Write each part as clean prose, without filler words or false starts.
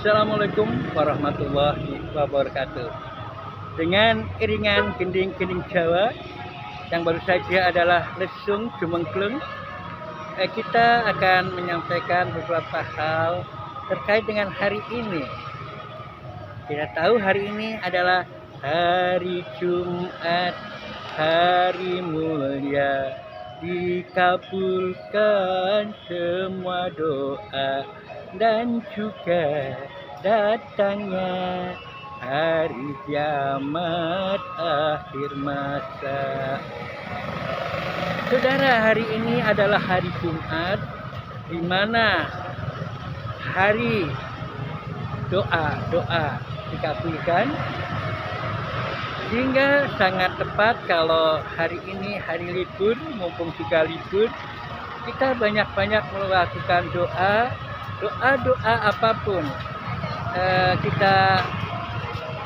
Assalamualaikum warahmatullahi wabarakatuh. Dengan iringan gending-gending Jawa yang baru saja adalah lesung jumengklung, kita akan menyampaikan beberapa hal terkait dengan hari ini. Kita tahu hari ini adalah hari Jumat, hari mulia, dikabulkan semua doa dan juga datangnya hari kiamat akhir masa. Saudara, hari ini adalah hari Jumat, di mana hari doa dikabulkan, sehingga sangat tepat kalau hari ini hari libur, mumpung juga libur, kita banyak-banyak melakukan doa apapun. Kita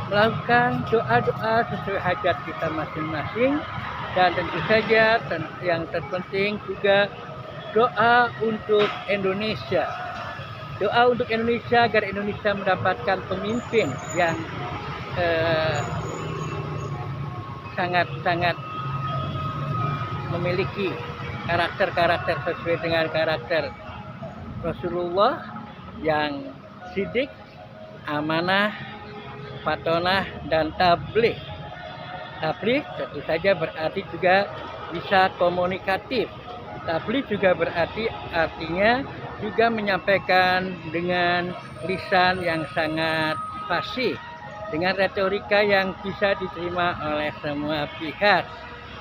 melakukan doa sesuai hajat kita masing-masing, dan tentu saja yang terpenting juga doa untuk Indonesia. Doa untuk Indonesia agar Indonesia mendapatkan pemimpin yang sangat-sangat memiliki karakter-karakter sesuai dengan karakter Rasulullah yang sidik, amanah, fatonah, dan tabligh. Tabligh tentu saja berarti juga bisa komunikatif. Tabligh juga artinya juga menyampaikan dengan lisan yang sangat fasih, dengan retorika yang bisa diterima oleh semua pihak.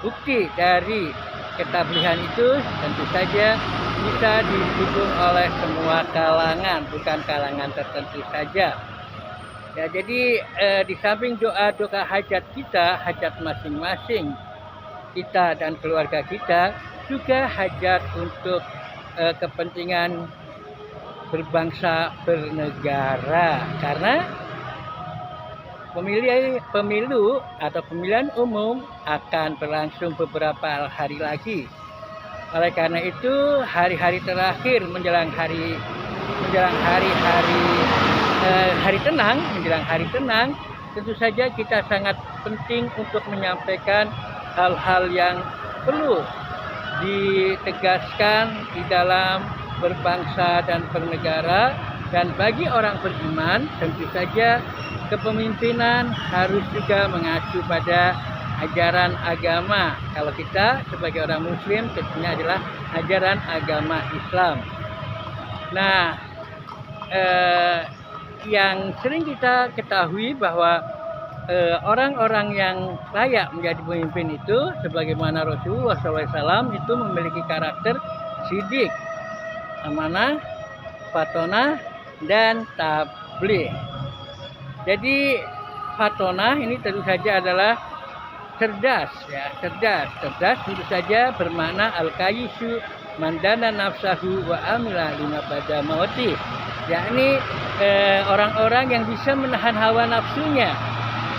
Bukti dari ketablighan itu tentu saja bisa didukung oleh semua kalangan, bukan kalangan tertentu saja. Ya, jadi di samping doa hajat kita, hajat masing-masing kita dan keluarga kita, juga hajat untuk kepentingan berbangsa bernegara, karena pemilu atau pemilihan umum akan berlangsung beberapa hari lagi. Oleh karena itu, hari-hari terakhir menjelang hari tenang, tentu saja kita sangat penting untuk menyampaikan hal-hal yang perlu ditegaskan di dalam berbangsa dan bernegara. Dan bagi orang beriman, tentu saja kepemimpinan harus juga mengacu pada ajaran agama. Kalau kita sebagai orang muslim tentunya adalah ajaran agama Islam. Nah, yang sering kita ketahui bahwa orang-orang yang layak menjadi pemimpin itu, sebagaimana Rasulullah SAW itu memiliki karakter sidik, amanah, fatonah, dan tabligh. Jadi fatonah ini tentu saja adalah cerdas, ya, cerdas tentu saja bermakna al-kayyisu mandana nafsahu wa amila lima pada mauti, yakni orang-orang yang bisa menahan hawa nafsunya.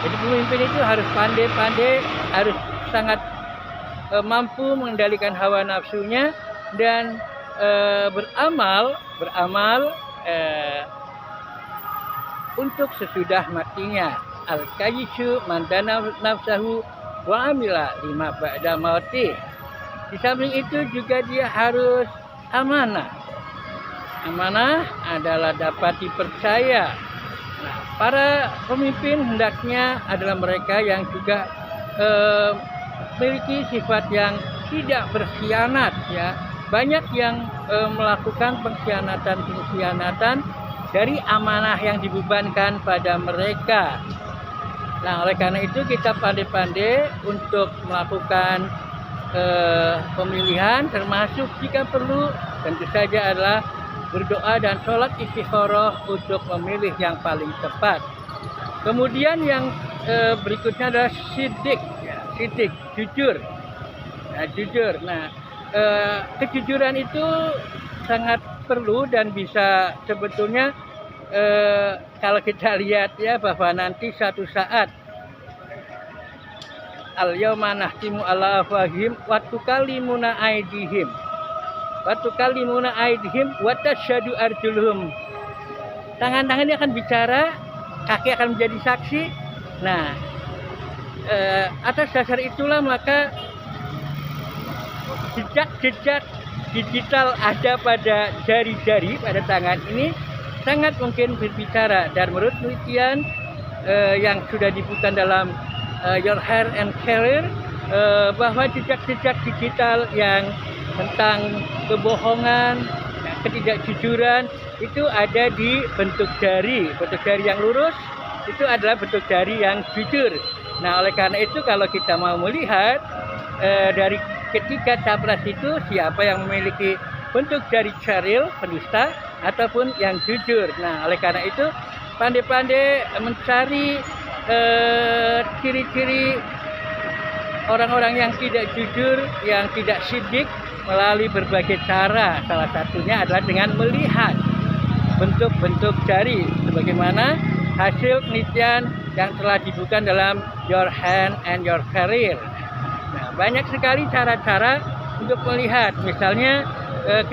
Jadi pemimpin itu harus pandai-pandai, harus sangat mampu mengendalikan hawa nafsunya dan beramal untuk sesudah matinya. Al-kayyisu mandana nafsahu wa amila lima ba'da mauti. Di samping itu juga dia harus amanah. Amanah adalah dapat dipercaya. Nah, para pemimpin hendaknya adalah mereka yang juga memiliki sifat yang tidak berkhianat, ya. Banyak yang melakukan pengkhianatan dari amanah yang dibebankan pada mereka. Nah, oleh karena itu kita pandai-pandai untuk melakukan pemilihan, termasuk jika perlu tentu saja adalah berdoa dan sholat istikharah untuk memilih yang paling tepat. Kemudian yang berikutnya adalah sidik, ya, sidik, jujur. Nah, jujur. Nah, kejujuran itu sangat perlu dan bisa sebetulnya kalau kita lihat, ya, bahwa nanti suatu saat al-yauma nahtimu ala afwahihim wa tukallimuna aydihim wa tasyhadu arjuluhum tangan-tangan ini akan bicara, kaki akan menjadi saksi. Nah, atas dasar itulah maka jejak-jejak digital ada pada jari-jari pada tangan ini sangat mungkin berbicara. Dan menurut penelitian yang sudah dibuka dalam Your Hair and Career, bahwa jejak-jejak digital yang tentang kebohongan, ketidakjujuran itu ada di bentuk jari yang lurus itu adalah bentuk jari yang jujur. Nah, oleh karena itu kalau kita mau melihat dari ketiga capres itu siapa yang memiliki bentuk jari ceril, pendusta, ataupun yang jujur. Nah, oleh karena itu pandai-pandai mencari ciri-ciri orang-orang yang tidak jujur, yang tidak sidik melalui berbagai cara. Salah satunya adalah dengan melihat bentuk-bentuk jari sebagaimana hasil penelitian yang telah dibuka dalam Your Hand and Your Career. Nah, banyak sekali cara-cara untuk melihat, misalnya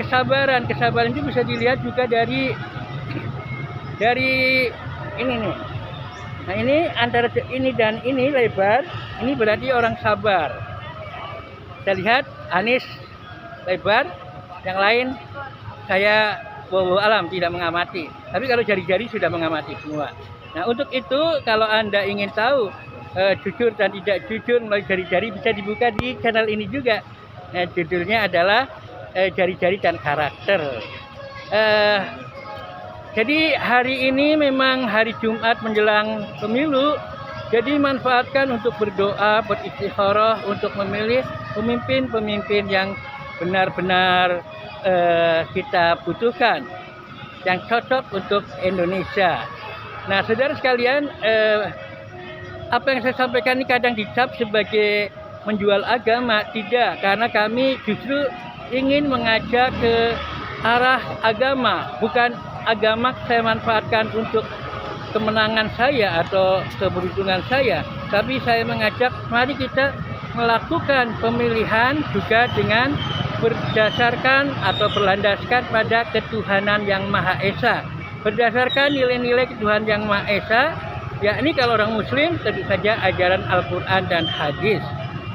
kesabaran itu bisa dilihat juga dari ini nih. Nah, ini antara ini dan ini lebar, ini berarti orang sabar. Kita lihat Anies lebar, yang lain saya wallahu alam tidak mengamati. Tapi kalau jari-jari sudah mengamati semua. Nah, untuk itu kalau Anda ingin tahu jujur dan tidak jujur melalui jari-jari bisa dibuka di channel ini juga. Nah, judulnya adalah jari-jari dan karakter. Jadi hari ini memang hari Jumat menjelang pemilu. Jadi manfaatkan untuk berdoa, beristikharah untuk memilih pemimpin-pemimpin yang benar-benar kita butuhkan, yang cocok untuk Indonesia. Nah, saudara sekalian, apa yang saya sampaikan ini kadang dicap sebagai menjual agama. Tidak, karena kami justru ingin mengajak ke arah agama. Bukan agama saya manfaatkan untuk kemenangan saya atau keberuntungan saya, tapi saya mengajak mari kita melakukan pemilihan juga dengan berdasarkan atau berlandaskan pada ketuhanan yang Maha Esa, berdasarkan nilai-nilai ketuhanan yang Maha Esa, yakni kalau orang Muslim tentu saja ajaran Al-Quran dan Hadis.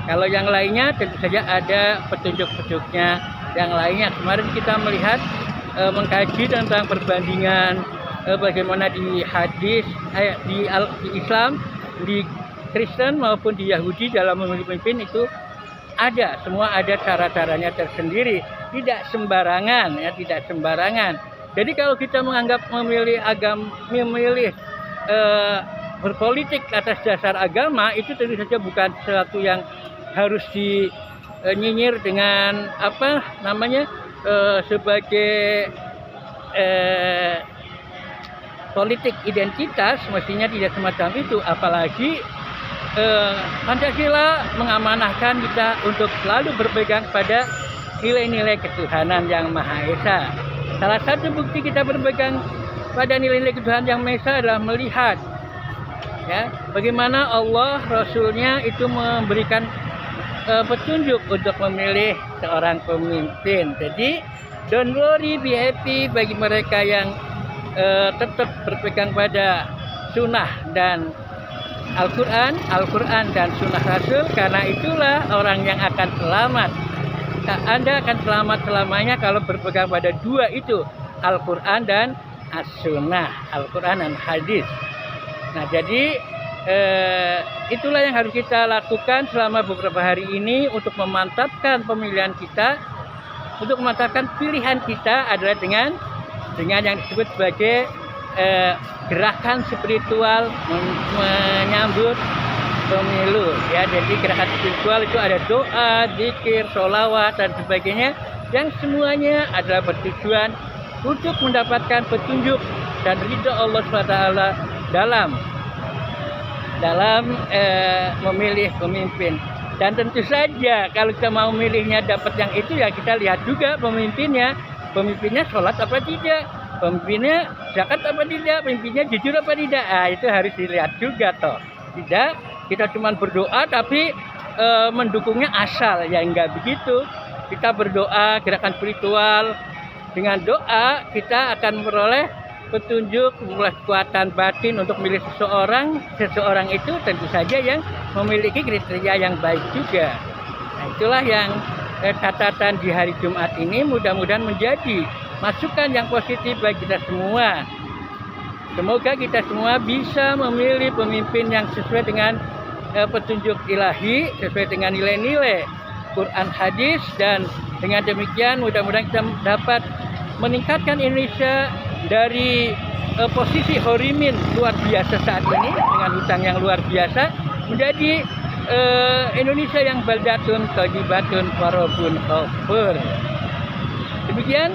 Kalau yang lainnya tentu saja ada petunjuk-petunjuknya yang lainnya. Kemarin kita melihat mengkaji tentang perbandingan bagaimana di hadis, di Islam, di Kristen maupun di Yahudi dalam memilih pemimpin itu ada, semua ada cara-caranya tersendiri, tidak sembarangan ya, tidak sembarangan. Jadi kalau kita menganggap memilih berpolitik atas dasar agama itu tentu saja bukan sesuatu yang harus dinyinyir dengan apa namanya sebagai politik identitas, mestinya tidak semacam itu. Apalagi Pancasila mengamanahkan kita untuk selalu berpegang pada nilai-nilai ketuhanan yang Maha Esa. Salah satu bukti kita berpegang pada nilai-nilai ketuhanan yang Maha Esa adalah melihat ya bagaimana Allah Rasulnya itu memberikan petunjuk untuk memilih seorang pemimpin. Jadi don't worry, be happy bagi mereka yang tetap berpegang pada sunnah dan Al-Quran dan sunnah Rasul, karena itulah orang yang akan selamat. Anda akan selamat selamanya kalau berpegang pada dua itu, Al-Quran dan As-Sunnah, Al-Quran dan Hadis. Nah, jadi itulah yang harus kita lakukan selama beberapa hari ini untuk memantapkan pemilihan kita, untuk memantapkan pilihan kita adalah dengan yang disebut sebagai gerakan spiritual menyambut pemilu ya. Jadi gerakan spiritual itu ada doa, zikir, sholawat dan sebagainya, yang semuanya adalah bertujuan untuk mendapatkan petunjuk dan ridha Allah SWT dalam memilih pemimpin. Dan tentu saja kalau kita mau memilihnya dapat yang itu ya kita lihat juga pemimpinnya sholat apa tidak, pemimpinnya zakat apa tidak, pemimpinnya jujur apa tidak. Itu harus dilihat juga toh. Tidak kita cuma berdoa tapi mendukungnya asal, ya enggak begitu. Kita berdoa, gerakan spiritual, dengan doa kita akan memperoleh petunjuk, memperoleh kekuatan batin untuk memilih seseorang. Seseorang itu tentu saja yang memiliki kriteria yang baik juga. Nah, itulah yang catatan di hari Jumat ini mudah-mudahan menjadi masukan yang positif bagi kita semua. Semoga kita semua bisa memilih pemimpin yang sesuai dengan petunjuk ilahi, sesuai dengan nilai-nilai Quran hadis, dan dengan demikian mudah-mudahan kita dapat meningkatkan Indonesia dari posisi horimin luar biasa saat ini dengan hutang yang luar biasa menjadi Indonesia yang baldatun thayyibatun warabun ghafur. Demikian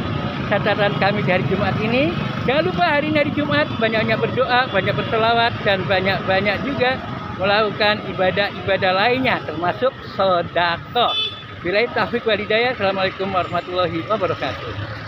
catatan kami di hari Jumat ini. Jangan lupa hari ini hari Jumat banyak-banyak berdoa, banyak berselawat, dan banyak-banyak juga melakukan ibadah-ibadah lainnya termasuk sedekah. Billahi taufiq wal hidayah. Assalamualaikum warahmatullahi wabarakatuh.